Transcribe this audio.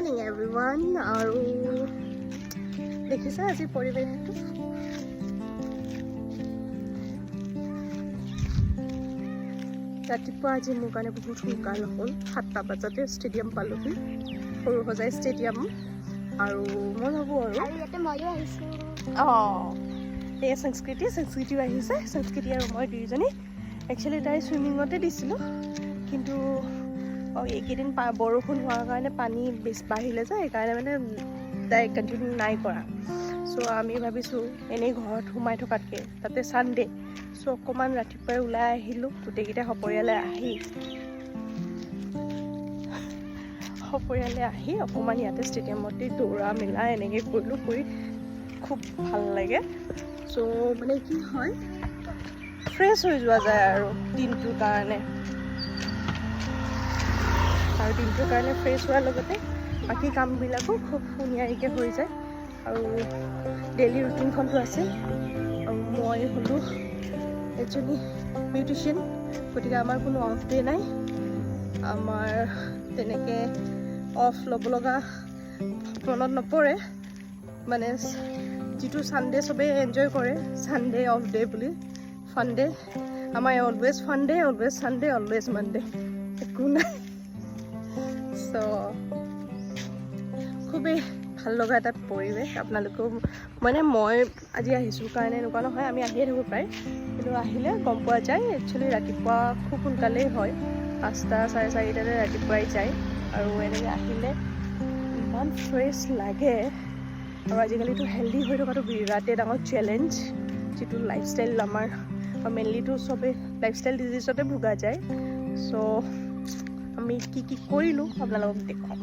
Morning everyone. আৰু দেখিছা আজি পৰিৱেশটো ৰাতিপুৱা আজি মোৰ কাৰণে বহুত সোনকাল হ'ল। 7টা বজাতে ষ্টেডিয়াম পালোহি, সৰু সজাই ষ্টেডিয়াম। আৰু মই ভাবোঁ আৰু ইয়াতে ময়ো আহিছোঁ। এই সংস্কৃতিও আহিছে। সংস্কৃতি আৰু মই দুয়োজনী একচুৱেলি তাই চুইমিঙতে দিছিলোঁ, কিন্তু এইকেইদিন বৰষুণ হোৱাৰ কাৰণে পানী বেছি বাঢ়িলে যে সেইকাৰণে মানে তাই কণ্টিনিউ নাই কৰা। চ' আমি ভাবিছোঁ এনেই ঘৰত সোমাই থকাতকৈ, তাতে ছানডে' চ' অকণমান ৰাতিপুৱাই ওলাই আহিলোঁ গোটেইকেইটা সপৰিয়ালে আহি অকণমান ইয়াতে ষ্টেডিয়ামতে দৌৰা মেলা এনেকৈ কৰিলোঁ, কৰি খুব ভাল লাগে। চ' মানে কি হয়, ফ্ৰেছ হৈ যোৱা যায় আৰু দিনটোৰ কাৰণে ফ্ৰেছ হোৱাৰ লগতে বাকী কামবিলাকো খুব ধুনীয়াকৈ হৈ যায়। আৰু ডেইলি ৰুটিনখনটো আছে। আৰু মই হ'লোঁ এজনী বিউটিচিয়ান, গতিকে আমাৰ কোনো অফ ডে নাই। আমাৰ তেনেকৈ অফ ল'ব লগা মনত নপৰে, মানে যিটো ছানডে চবেই এনজয় কৰে, ছানডে অফ ডে বুলি, ফান ডে। আমাৰ always fun day, always Sunday, always Monday, একো নাই। চ' খুবেই ভাল লগা এটা পৰিৱেশ। আপোনালোকেও মানে মই আজি আহিছোঁ কাৰণে এনেকুৱা নহয়, আমি আহিয়ে থাকোঁ প্ৰায়, কিন্তু আহিলে গম পোৱা যায়। একচুৱেলি ৰাতিপুৱা খুব সোনকালেই হয়, 5টা 4:30 ৰাতিপুৱাই যায়। আৰু এনেকৈ আহিলে ইমান ফ্ৰেছ লাগে। আৰু আজিকালিতো হেল্ডি হৈ থকাটো বিৰাটেই ডাঙৰ চেলেঞ্জ, যিটো লাইফষ্টাইল আমাৰ মেইনলিটো চবেই লাইফষ্টাইল ডিজিজতে ভোগা যায়। চ' আমি কি কৰিলোঁ আপোনালোকক দেখুৱাম।